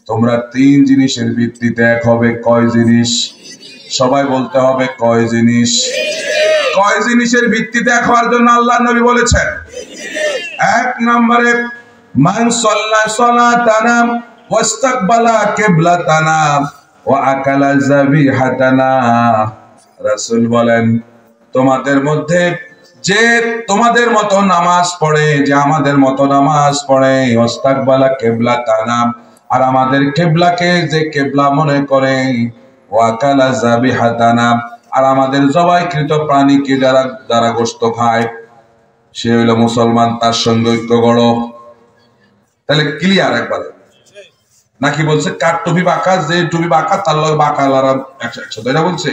তোমরা তিন জিনিসের ভিত্তিতে এক হবে। কয় জিনিস? সবাই বলতে হবে কয় জিনিস? কয় জিনিসের ভিত্তিতে এক হওয়ার জন্য আল্লাহর নবী বলেছেন? এক নম্বরে মান সাল্লা সালাতানা ওয়াস্তাকবালা কিবলাতানা ওয়া আকালা যাবিহাতানা। রাসূল বলেন, তোমাদের মধ্যে যে তোমাদের মতো নামাজ পড়ে, যে আমাদের মতো নামাজ পড়ে, ওয়াস্তাকবালা কিবলাতানা, আর আমাদের কিবলাকে যে কিবলা মনে করে, ওয়া আকালা যাবিহাতানা, আর আমাদের জবাইকৃত প্রাণীকে যারা গোশত খায় সে হইল মুসলমান, তার সঙ্গে ঐক্য গড়ো। তাহলে ক্লিয়ার একবারে? নাকি বলছে কার টুপি বাঁকা, যে টুপি বাঁকা তার লগে বাঁকা আলারা একসাথে, এটা বলছে?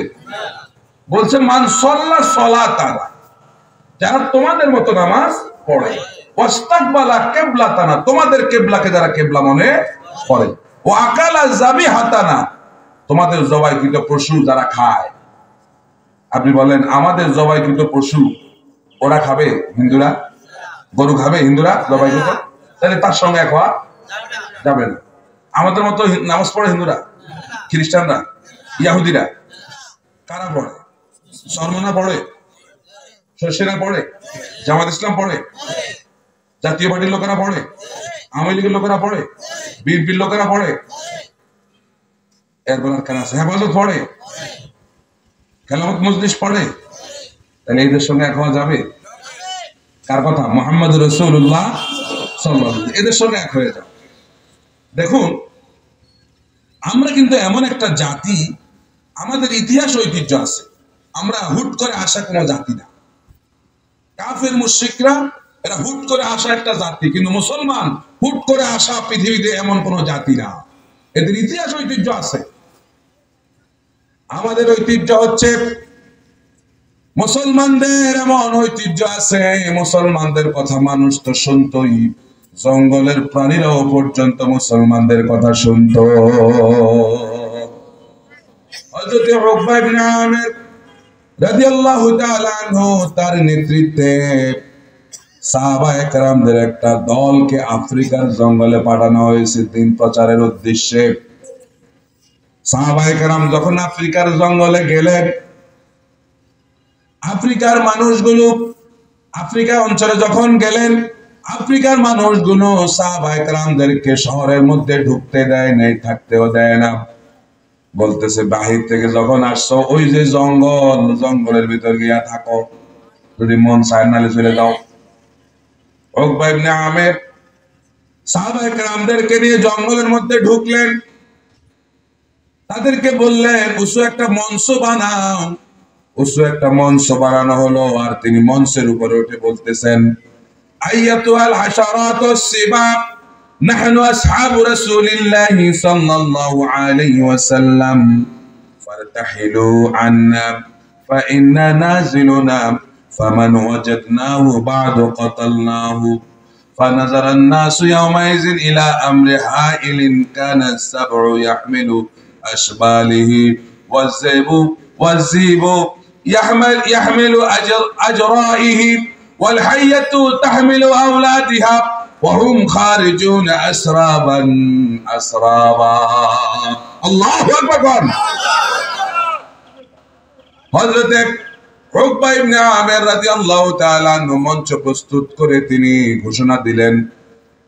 বলছে মান সাল্লা সালাতানা, যারা তোমাদের মতো নামাজ পড়ে, ওয়াস্তাকবালা কিবলাতানা, তোমাদের কিবলাকে যারা কিবলা মনে করে, ও আকালা যাবিহাতানা, তোমাদের জবাইকৃত পশু যারা খায়। আপনি বলেন আমাদের জবাইকৃত পশু ওরা খাবে? হিন্দুরা গরু খাবে? হিন্দুরা জবাইকৃত? তাহলে তার সঙ্গে এক হওয়া যাবে না। আমাদের মতো নামাজ পড়ে হিন্দুরা, খ্রিস্টানরা, ইহুদিরা। কারা পড়ে? সরমনা পড়ে, সেনা পড়ে, জামাত ইসলাম পড়ে, জাতীয় পার্টির লোকেরা পড়ে, আওয়ামী লীগের লোকেরা পড়ে, বিএনপির লোকেরা পড়ে, এরপর আর কারা আছে? হেফাজত পড়ে, খেলাফত মজলিস পড়ে। তাহলে এদের সঙ্গে এক হওয়া যাবে? কার কথা? মুহাম্মদ রাসূলুল্লাহ সাল্লাল্লাহু আলাইহি ওয়াসাল্লাম। এদের সঙ্গে এক হয়ে যাও। দেখুন, আমরা কিন্তু এমন একটা জাতি, আমাদের ইতিহাস ঐতিহ্য আছে, আমরা হুট করে আসা কোনো জাতি না। কাফের মুশরিকরা এরা হুট করে আসা একটা জাতি, কিন্তু মুসলমান হুট করে আসা পৃথিবীতে এমন কোন জাতি না। এদের ইতিহাস ঐতিহ্য আছে। আমাদের ঐতিহ্য হচ্ছে, মুসলমানদের এমন ঐতিহ্য আছে, মুসলমানদের কথা মানুষ তো শুনতই, জঙ্গলের প্রাণীরাও পর্যন্ত মুসলমানদের কথা শুনত। হযরত উকবা ইবনে আমির রাদিয়াল্লাহু তাআলা আনহু, তার নেতৃত্বে সাহাবায়ে কেরামদের একটা দলকে আফ্রিকার জঙ্গলে পাঠানো হয়েছে দিন প্রচারের উদ্দেশ্যে। সাহাবায়ে কেরাম যখন আফ্রিকার জঙ্গলে গেলেন, আফ্রিকার মানুষগুলো, আফ্রিকা অঞ্চলে যখন গেলেন, আফ্রিকার মানুষগুলো সাহাবায়ে কেরামদেরকে শহরের মধ্যে ঢুকতে দেয় নাই, থাকতেও দেয় না। বলতেছে বাহির থেকে যখন আসছো, ওই যে জঙ্গল, জঙ্গলের ভিতর গিয়া থাকো, যদি মন চায় নালে চলে যাও। উকবা ইবনে আমির সাহাবায়ে কেরামদেরকে নিয়ে জঙ্গলের মধ্যে ঢুকলেন, তাদেরকে বললেন উঁচু একটা মঞ্চ বানাও। উঁচু একটা মঞ্চ বানানো হলো, আর তিনি মঞ্চের উপরে উঠে বলতেছেন, আইয়াতুল হাশারাতুস সিবা, নাহনু আসহাবু রাসূলিল্লাহি সাল্লাল্লাহু আলাইহি ওয়াসাল্লাম, ফারতাহিলু আন্না ফাইন্না নাজিলুনা, ফামান ওয়াজাদনাহু বা'দু কাতালনাহু। فنظر الناس يومئذ إلى أمر هائل كان السبع يحمل أشباله والذئب يحمل أجرائه والحية تحمل أولادها وهم خارجون أسرابا أسرابا. الله أكبر. হযরত উকবা ইবনে আমির রাদিয়াল্লাহু তাআলা আনহু মঞ্চ প্রস্তুত করে তিনি ঘোষণা দিলেন,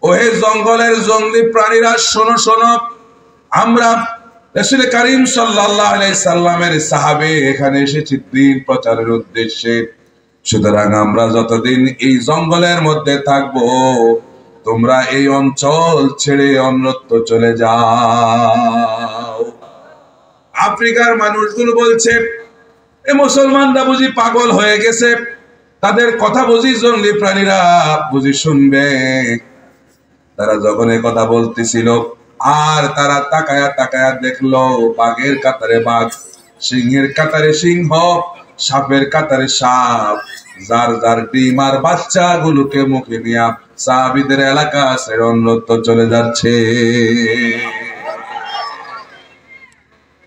ওহে জঙ্গলের জঙ্গলি প্রাণীরা, শোনো শোনো, আমরা রাসূল করিম সাল্লাল্লাহু আলাইহি সাল্লামের সাহাবে এখানে এসেছি দ্বীন প্রচারের উদ্দেশ্যে। সুতরাং আমরা যতদিন এই জঙ্গলের মধ্যে থাকবো, তোমরা এই অঞ্চল ছেড়ে অন্যত্র চলে যাও। আফ্রিকার মানুষগুলো বলছে, এ মুসলমানরা বুঝি পাগল হয়ে গেছে, তাদের কথা বুঝি জঙ্গলি প্রাণীরা বুঝি শুনবে। তারা যখন এই কথা বলতেছিল, আর তারা তাকায়া তাকায়া দেখলো বাঘের কাতারে বাঘ, সিংহের কাতারে সিংহ, সাপের কাতারে সাপ, যার যার ডিম আর বাচ্চা গুলোকে মুখে নিয়ে সাহাবীদের এলাকা ছেড়ে অন্যত্র চলে যাচ্ছে।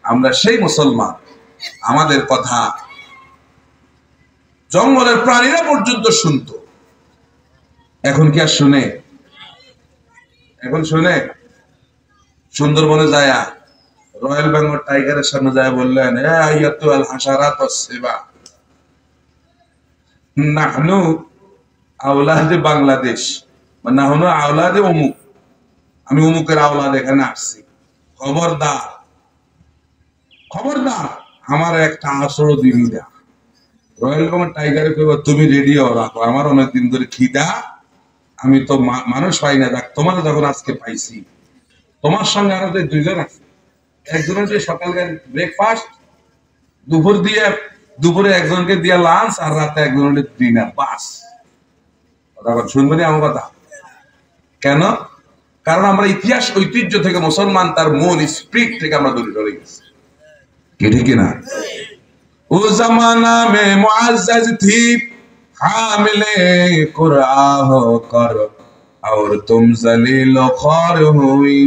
আমরা সেই মুসলমান, আমাদের কথা জঙ্গলের প্রাণীরা পর্যন্ত শুনতো। এখন কি আর শুনে? এখন শুনে? সুন্দরবনে যায়া রয়্যাল বেঙ্গল টাইগারের সামনে যায় বললেন, আইয়াতুল হাশারাত ওয়াসসিবা নাহনু আওলাদে বাংলাদেশ, নাহনু আওলাদে অমুক, আমি অমুকের আওলাদ এখানে আসছি, খবরদার খবরদার আমার একটা আসর দিবি না। রয়্যাল বেঙ্গল টাইগারে কইব তুমি রেডিও রাখো, আমার অনেকদিন ধরে খিদা, আমি তো মানুষ পাই না, দেখ তোমার যখন আজকে পাইছি, তোমার সঙ্গে আরো যে দুইজন আছে, একজনের যে সকালকার ব্রেকফাস্ট, দুপুরে একজনকে দিয়ে লাঞ্চ, আর রাতে একজনের ডিনার, বাস। শুনবেন আমার কথা? কেন? কারণ আমরা ইতিহাস ঐতিহ্য থেকে, মুসলমান তার মূল স্পিরিট থেকে আমরা দূরে সরে গেছি, কি ঠিক না? ও জামানা মে মুআজ্জাজ থি হামিলে কুরআন কর, और तुम जलील ख्वार हुई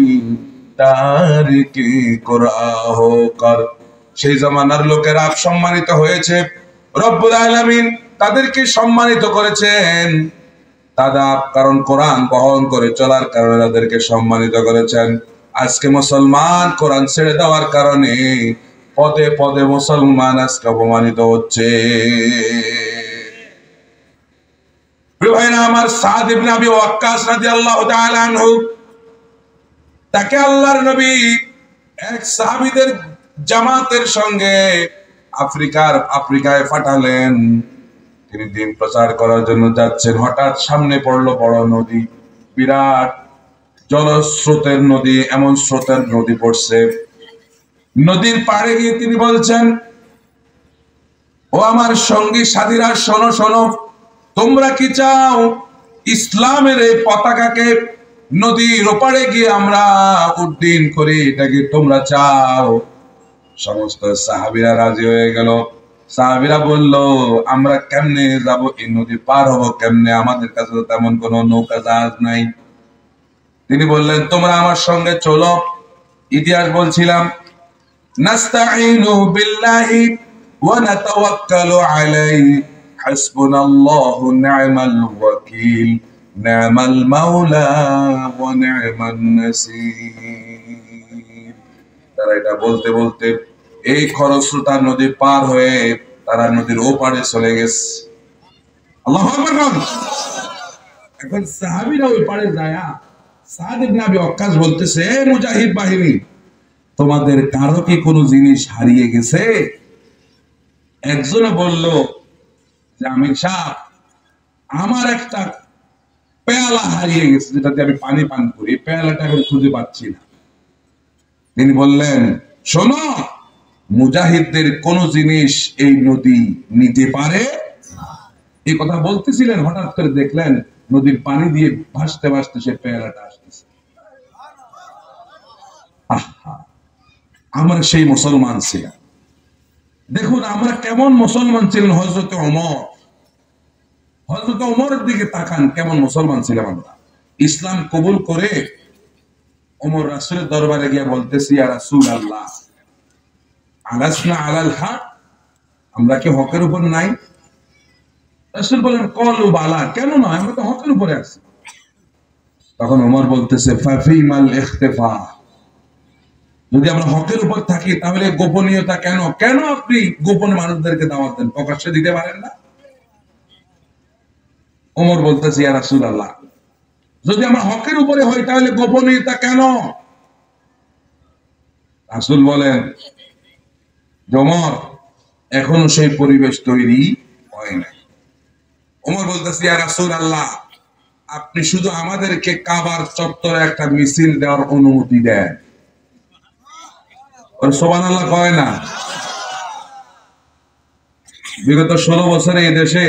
तारिकी कुरআন होकर। সেই জামানার লোকেরা সম্মানিত হয়েছে, রব্বুল আলামিন তাদেরকে সম্মানিত করেছেন, কারণ কোরআন বহন করে চলার কারণে তাদেরকে সম্মানিত করেছেন। আজকে মুসলমান কোরআন ছেড়ে দেওয়ার কারণে পদে পদে মুসলমান আজকে অপমানিত হচ্ছে। আমার সাদ ইবনে আবি ওয়াক্কাস রাদিয়াল্লাহু তাআলা আনহু, তাকে আল্লাহর নবী এক সাহাবীদের জামাতের সঙ্গে আফ্রিকায় পাঠালেন। তিনি দিন প্রচার করার জন্য যাচ্ছেন, হঠাৎ সামনে পড়লো বড় নদী, বিরাট জলস্রোতের নদী, এমন স্রোতের নদী পড়ছে। নদীর পাড়ে গিয়ে তিনি বলছেন, ও আমার সঙ্গী সাথীরা, শোনো শোনো, তোমরা কি চাও ইসলামের এই পতাকাকে নদীর ওপারে গিয়ে আমরা উড্ডীন করি? এটাকে তোমরা চাও? সমস্ত সাহাবীরা রাজি হয়ে গেল। সাহাবীরা বলল, আমরা কেমনে যাব, এই নদী পার হবো কেমনে, আমাদের কাছে তো তেমন কোনো নৌকা জাহাজ নাই। তিনি বললেন, তোমরা আমার সঙ্গে চলো। ইতিহাস বলছিলাম, নাস্তাঈনু বিল্লাহি ওয়া নাতাওয়াক্কালু আলাইহি হাসবুনাল্লাহু নি'মাল ওয়াকিল নি'মাল মাওলা ওয়া নি'মান নাসীর। তারা এটা বলতে বলতে এই খরস্রোতা নদী পার হয়ে তারা নদীর ওপারে চলে গেছে। আল্লাহু আকবার। এখন সাহাবীরা ওই পারে যায়, সাদ ইবনে আবি ওয়াক্কাস বলতেছে, মুজাহিদ বাহিনী, তোমাদের কারো কি কোনো জিনিস হারিয়ে গেছে? একজনে বলল যে, আমির সাহেব, আমার একটা পেয়ালা হারিয়ে গেছে, যেটাতে আমি পানি পান করি, পেয়ালাটা এখন খুঁজে পাচ্ছি না। তিনি বললেন, শোনো, মুজাহিদদের কোন জিনিস এই নদী নিতে পারে। এই কথা বলতেছিলেন, হঠাৎ করে দেখলেন নদীর পানি দিয়ে ভাসতে ভাসতে সে পেয়ালাটা আসতেছে। আমরা সেই মুসলমান ছিলাম। দেখুন আমরা কেমন মুসলমান ছিলেন। হযরত ওমরের দিকে তাকান, কেমন মুসলমান ছিলাম আমরা। ইসলাম কবুল করে ওমর রাসূলের দরবারে গিয়ে বলতেছি, ইয়া রাসূলুল্লাহ, আলাসনা আলাল হক, আমরা কি হকের উপর নাই? রাসূল বলেন, কলু বালা, কেন নয়, আমরা তো হকের উপরে আছি। তখন ওমর বলতেছে, ফাফিমাল ইখতিফা, যদি আমরা হকের উপর থাকি তাহলে গোপনীয়তা কেন? কেন আপনি গোপনে মানুষদেরকে দাওয়াত দেন, প্রকাশ্যে দিতে পারেন না? ওমর বলতেছে, ইয়া রাসূলুল্লাহ, যদি আমরা হকের উপরে হই তাহলে গোপনীয়তা কেন? রাসূল বলেন, ওমর, এখনো সেই পরিবেশ তৈরি হয় নাই। ওমর বলতেছে, ইয়া রাসূলুল্লাহ, আপনি শুধু আমাদেরকে কাবার চত্বরে একটা মিছিল দেওয়ার অনুমতি দেন। সুবহানাল্লাহ কয় না? বিগত 16 বছরে এই দেশে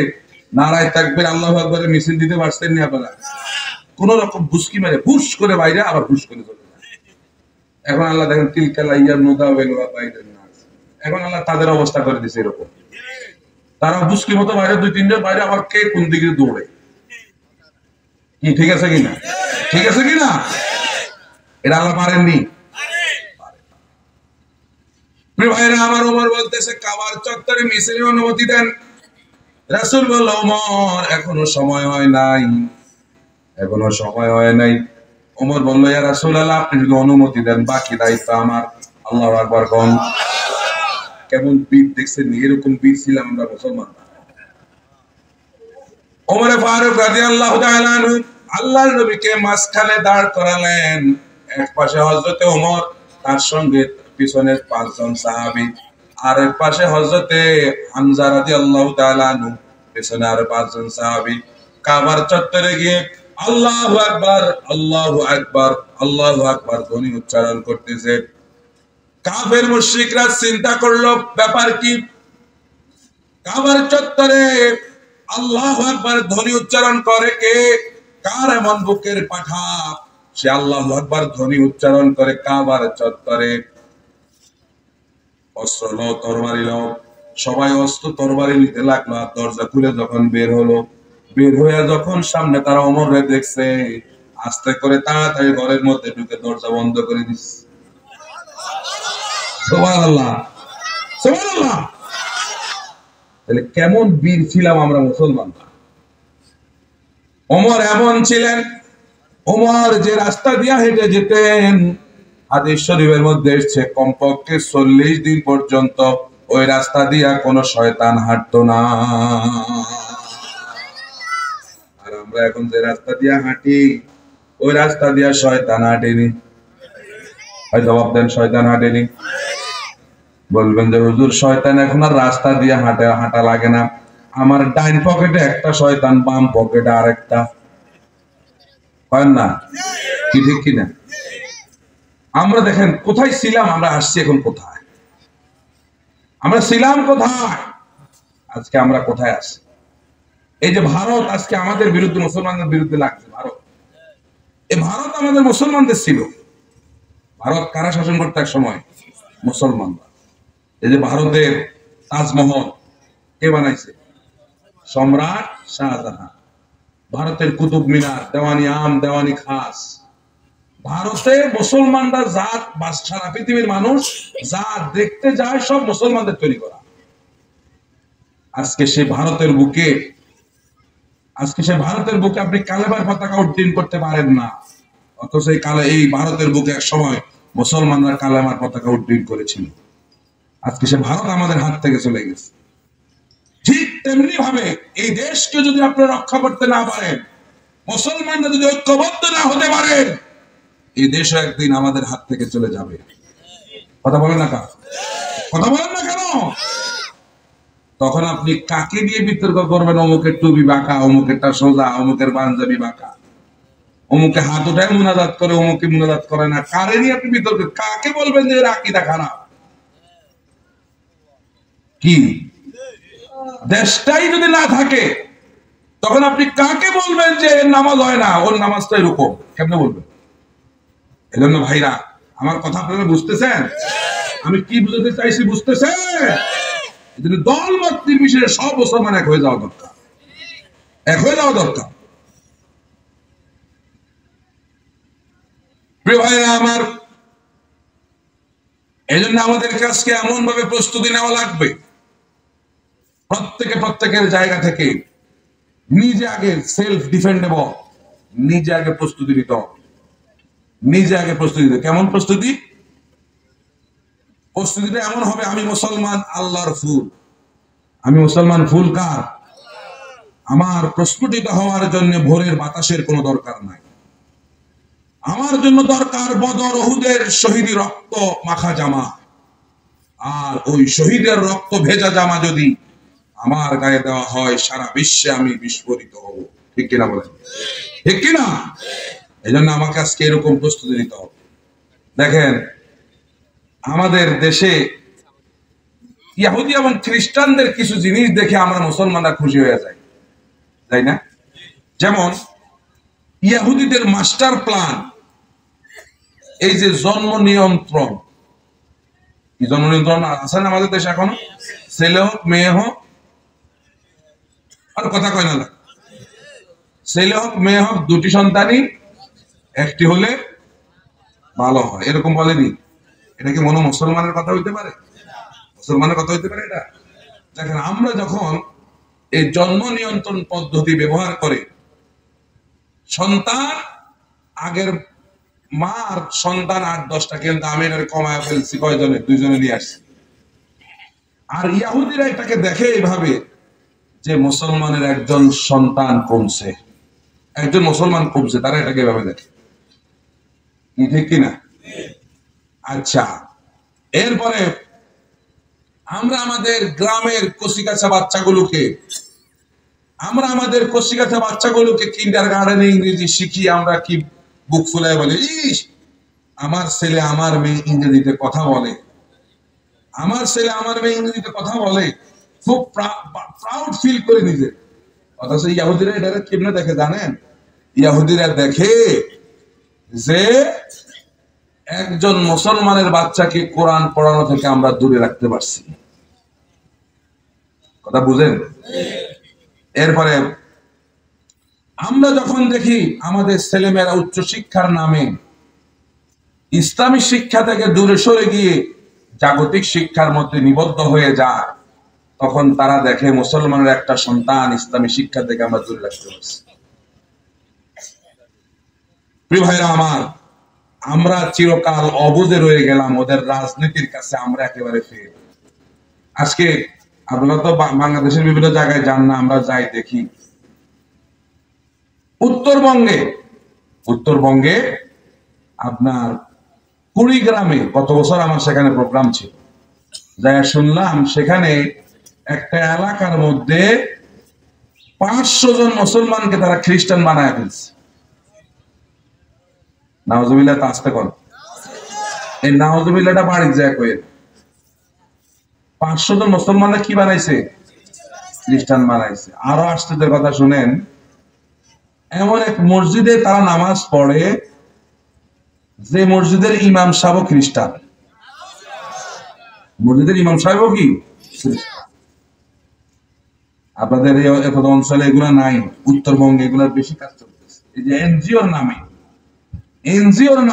নারায়ে তাকবীর আল্লাহু আকবার মিছিল দিতে পারছেন না আপনারা? কোন রকম বুসকি মেরে বুশ করে বাইরে, আবার বুশ করে চলে যায়। এখন আল্লাহ দেখেন, তিলকা লাইয়া নুদাওয়েলুহা বাইদান নাস, এখন আল্লাহ তাদের অবস্থা করে দিয়েছে এরকম। তারা বুসকি মতো বাইরে, 2-3 জন বাইরে, আবার কে কোন দিকে দৌড়ে। কি ঠিক আছে কিনা? ঠিক আছে কিনা? এটা আল্লাহ পারেননি। ভাইরা আমার, ওমর বলতেছে, কাবার চত্বরে মিছিলের অনুমতি দেন। রাসূল বলল, ওমর, এখনো সময় হয় নাই, এখনো সময় হয় নাই। ওমর বলল, ইয়া রাসূলুল্লাহ, আপনি যদি অনুমতি দেন বাকি দায়িত্ব আমার। আল্লাহু আকবার কোন। কেমন বীর দেখছেন, এরকম বীর ছিলাম আমরা মুসলমান। ওমর ফারুক রাদিয়াল্লাহু তাআলা আনহু আল্লাহর নবীকে মাঝখানে দাঁড় করালেন। এক পাশে হযরতে ওমর, তার সঙ্গে পিছনের 5 জন সাহাবী, আর এক পাশে হযরতে হামজা রাদিয়াল্লাহু তাআলা আনহু, পিছনে আর 5 জন সাহাবী। কাবার চত্বরে গিয়ে আল্লাহু আকবার, আল্লাহু আকবার, আল্লাহু আকবার ধ্বনি উচ্চারণ করতেছে। কাফের মুশরিকরা চিন্তা করলো ব্যাপার কি, কাবার চত্বরে আল্লাহু আকবার ধ্বনি উচ্চারণ করে কে? কার এমন বুকের পাঠা সে আল্লাহু আকবার ধ্বনি উচ্চারণ করে কাবার চত্বরে? অস্ত্র লো, তরবারি লো, সবাই অস্ত্র তরবারি নিতে লাগলো। আর দরজা খুলে যখন বের হলো, বের হয়ে যখন সামনে তারা ওমরে দেখছে, আস্তে করে তাড়াতাড়ি ঘরের মধ্যে ঢুকে দরজা বন্ধ করে দিচ্ছে। সুবহানাল্লাহ, সুবহানাল্লাহ। তাহলে কেমন বীর ছিলাম আমরা মুসলমানরা। ওমর এমন ছিলেন, ওমর যে রাস্তা দিয়ে হেঁটে যেতেন, হাদিস শরীফের মধ্যে এসেছে কমপক্ষে 40 দিন পর্যন্ত ওই রাস্তা দিয়া কোন শয়তান হাঁটতো না। আর আমরা এখন যে রাস্তা দিয়া হাঁটি, ওই রাস্তা দিয়া শয়তান হাঁটেনি। হয় জবাব দেন, শয়তান হাঁটেনি? বলবেন যে হুজুর শয়তান এখন আর রাস্তা দিয়ে হাঁটা লাগে না, আমার ডাইন পকেটে একটা শয়তান, বাম পকেটে আরেকটা, হয় না? কি ঠিক কিনা? আমরা দেখেন কোথায় ছিলাম, আমরা আসছি এখন কোথায়, আমরা ছিলাম কোথায়, আজকে আমরা কোথায় আসছি। এই যে ভারত আজকে আমাদের বিরুদ্ধে, মুসলমানদের বিরুদ্ধে লাগছে, ভারত, এই ভারত আমাদের মুসলমানদের ছিল। ভারত কারা শাসন করতে এক সময়? মুসলমানরা। এই যে ভারতের তাজমহল কে বানাইছে? সম্রাট শাহজাহান। ভারতের কুতুব মিনার, দেওয়ানি আম, দেওয়ানি খাস, ভারতের মুসলমানরা জাত বা সারা পৃথিবীর মানুষ যা দেখতে যায় সব মুসলমানদের তৈরি করা। আজকে সে ভারতের বুকে, আপনি কালেমার পতাকা উড্ডীন করতে পারেন না, অথচ এই ভারতের বুকে এক সময় মুসলমানরা কালেমার পতাকা উড্ডীন করেছিল। আজকে সে ভারত আমাদের হাত থেকে চলে গেছে। ঠিক তেমনি ভাবে এই দেশকে যদি আপনি রক্ষা করতে না পারেন, মুসলমানরা যদি ঐক্যবদ্ধ না হতে পারেন, এই দেশও একদিন আমাদের হাত থেকে চলে যাবে। কথা বলেন না কেন? কথা বলেন না কেন? তখন আপনি কাকে নিয়ে বিতর্ক করবেন? অমুকের টুপি বাঁকা, অমুকেরটা সোজা, অমুকের পাঞ্জাবি বাঁকা, অমুকে হাত উঠায় মুনাজাত করে, অমুকে মুনাজাত করে না। কারে নিয়ে আপনি বিতর্ক? কাকে বলবেন যে এর আকীদা খারাপ? কি দেশটাই যদি না থাকে, তখন আপনি কাকে বলবেন যে নামাজ হয় না, ওর নামাজটা এরকম? কেমনে বলবেন? এজন্য ভাইরা, আমার কথা আপনারা বুঝতেছেন? আমি কি বুঝতে চাইছি বুঝতেছেন? দল মত নির্বিশেষে সব মুসলমান এক হয়ে যাওয়া দরকার, এক হয়ে যাওয়া দরকার। প্রিয় ভাইরা আমার, এই জন্য আমাদের কাছে এমন ভাবে প্রস্তুতি নেওয়া লাগবে, প্রত্যেকের জায়গা থেকে নিজে আগে সেলফ ডিফেন্ডেবল, নিজে আগে প্রস্তুতি নিতে হবে, নিজে আগে প্রস্তুতি নিতে। কেমন প্রস্তুতি? প্রস্তুতিটা এমন হবে, আমি মুসলমান, আল্লাহর ফুল। আমি মুসলমান, ফুল কার? আমার প্রস্ফুটিত হওয়ার জন্য ভোরের বাতাসের কোনো দরকার নাই। আমার জন্য দরকার বদর উহুদের শহীদি রক্ত মাখা জামা। আর ওই শহীদের রক্ত ভেজা জামা যদি আমার গায়ে দেওয়া হয়, সারা বিশ্বে আমি বিস্ফোরিত হব। ঠিক কিনা বলেন? ঠিক কিনা? এই জন্য আমাকে আজকে এরকম প্রস্তুতি নিতে হবে। দেখেন, আমাদের দেশে ইহুদি এবং খ্রিস্টানদের কিছু জিনিস দেখে আমরা মুসলমানরা খুশি হয়ে যাই, তাই না? যেমন ইহুদিদের মাস্টার প্ল্যান, এই যে জন্ম নিয়ন্ত্রণ, কি জন্ম নিয়ন্ত্রণ আছে না আমাদের দেশে এখনো? ছেলে হোক মেয়ে হোক, আর কথা কয় না, ছেলে হোক মেয়ে হোক, দুটি সন্তানই একটি হলে ভালো হয়, এরকম বলেনি? এটা কি মনে মুসলমানের কথা হইতে পারে? মুসলমানের কথা হইতে পারে এটা? দেখেন, আমরা যখন এই জন্ম নিয়ন্ত্রণ পদ্ধতি ব্যবহার করে সন্তান আগের মার সন্তান 8-10টা, কিন্তু আমি এটা কমায় ফেলছি কয়জনে, 2জনে নিয়ে আসছি। আর ইহুদিরা এটাকে দেখে এইভাবে যে মুসলমানের একজন সন্তান কমছে, একজন মুসলমান কমছে, তারা এটাকে এভাবে দেখে, ঠিক কিনা? আচ্ছা, এরপরে আমরা আমাদের গ্রামের কচিকাঁচা বাচ্চাগুলোকে কিন্ডারগার্টেনে ইংরেজি শিখি, আমরা কি বুক ফুলায় বলে, ইস আমার ছেলে আমার মেয়ে ইংরেজিতে কথা বলে, আমার ছেলে আমার মেয়ে ইংরেজিতে কথা বলে, খুব প্রাউড ফিল করে নিজে। অথচ ইহুদিরা এটা কেমনে দেখে জানেন? ইহুদিরা দেখে যে একজন মুসলমানের বাচ্চাকে কোরআন পড়ানো থেকে আমরা দূরে রাখতে পারছি। কথা বুঝেন? এরপরে আমরা যখন দেখি আমাদের ছেলেমেয়েরা উচ্চ শিক্ষার নামে ইসলামী শিক্ষা থেকে দূরে সরে গিয়ে জাগতিক শিক্ষার মধ্যে নিবদ্ধ হয়ে যায়, তখন তারা দেখে মুসলমানের একটা সন্তান ইসলামী শিক্ষা থেকে আমরা দূরে রাখতে পারছি। প্রিয় ভাইরা আমার, আমরা চিরকাল অবুঝে রয়ে গেলাম ওদের রাজনীতির কাছে, আমরা একেবারে ফেল। আজকে আপনারা তো বাংলাদেশের বিভিন্ন জায়গায় যান না, আমরা যাই দেখি উত্তরবঙ্গে আপনার কুড়িগ্রামে গত বছর আমার সেখানে প্রোগ্রাম ছিল, যাই শুনলাম সেখানে একটা এলাকার মধ্যে 500 জন মুসলমানকে তারা খ্রিস্টান বানায় ফেলছে। নাউজুবিল্লাহ, আসতে কর, এই নাউজুবিল্লাহটা বাড়ির যায় কয়ে 500 জন মুসলমানরা কি বানাইছে? খ্রিস্টান বানাইছে। আরো আশ্চর্যের কথা শুনেন, এমন এক মসজিদে তারা নামাজ পড়ে যে মসজিদের ইমাম সাহেব খ্রিস্টান। মসজিদের ইমাম সাহেব কি? আপনাদের এই অঞ্চলে এগুলা নাই, উত্তরবঙ্গে এগুলার বেশি কাজ চলতেছে। এই যে এনজিওর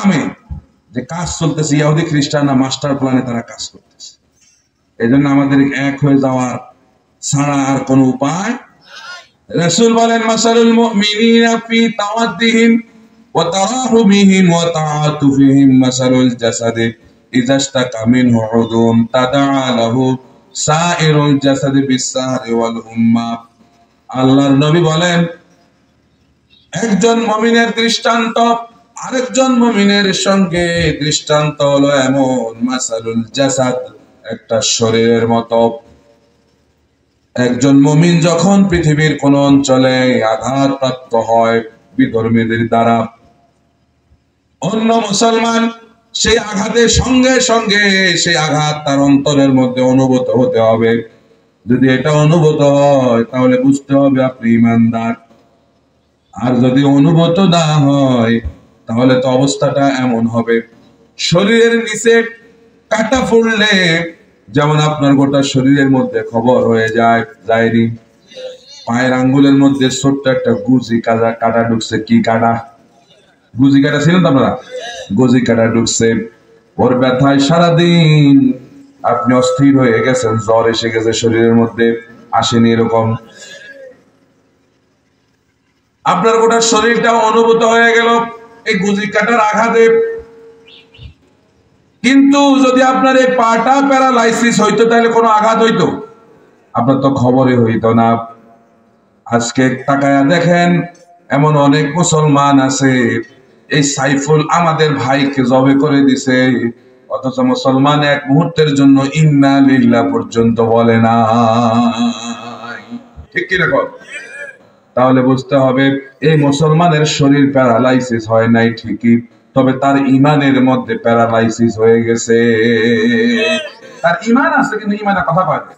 নামে যে কাজ চলতেছে, ইহুদি খ্রিস্টানরা মাস্টার প্ল্যানে তারা কাজ করতেছে। এই জন্য আমাদের এক হয়ে যাওয়ার ছাড়া আর কোন উপায়। রাসূল বলেন, মাসালুল মুমিনিনা ফি তাওয়াদ্দিহিম ওয়া তারাহুমিহিম ওয়া তাআতুফিহিম মাসালুল জাসাদি ইযা ইশতাকা মিনহু উযুন তাদাআ লাহু সাইরুল জাসাদি বিস-সাহরি ওয়াল হুম্মা। আল্লাহর নবী বলেন, একজন মুমিনের দৃষ্টান্ত আরেকজন মুমিনের সঙ্গে দৃষ্টান্ত হলো এমন, মাসালুল জাসাদ, একটা শরীরের মতো। একজন মুমিন যখন পৃথিবীর কোন অঞ্চলে আঘাতপ্রাপ্ত হয় বিধর্মীদের দ্বারা, অন্য মুসলমান সেই আঘাতের সঙ্গে সঙ্গে সেই আঘাত তার অন্তরের মধ্যে অনুভূত হতে হবে। যদি এটা অনুভূত হয় তাহলে বুঝতে হবে আপনি ঈমানদার। আর যদি অনুভূত না হয় তাহলে তো অবস্থাটা এমন হবে, শরীরের নিচে কাটা ফুললে যেমন আপনার গোটা শরীরের মধ্যে খবর হয়ে যায়নি, পায়ের আঙ্গুলের মধ্যে ছোট্ট একটা গুজি কাটা ঢুকছে। কি কাটা? গুজি কাটা ছিলেন তো আপনারা? গুজি কাটা ঢুকছে, ওর ব্যথায় সারাদিন আপনি অস্থির হয়ে গেছেন, জ্বর এসে গেছে শরীরের মধ্যে, আসেনি এরকম, আপনার গোটা শরীরটা অনুভূত হয়ে গেল এই গুজি কাটার আঘাতে। কিন্তু যদি আপনার এই পাটা প্যারালাইসিস হইতো তাহলে কোনো আঘাত হইতো? আপনার তো খবরই হইতো না। আজকে তাকায়া দেখেন, এমন অনেক মুসলমান আছে, এই সাইফুল আমাদের ভাইকে জবে করে দিছে, অথচ মুসলমান এক মুহূর্তের জন্য ইন্না লিল্লাহ পর্যন্ত বলে না। ঠিক কি রকম? তাহলে বুঝতে হবে এই মুসলমানের শরীর প্যারালাইসিস হয় নাই ঠিকই, তবে তার ইমানের মধ্যে প্যারালাইসিস হয়ে গেছে। তার ইমান আছে কিন্তু ইমানের কথা কয় না।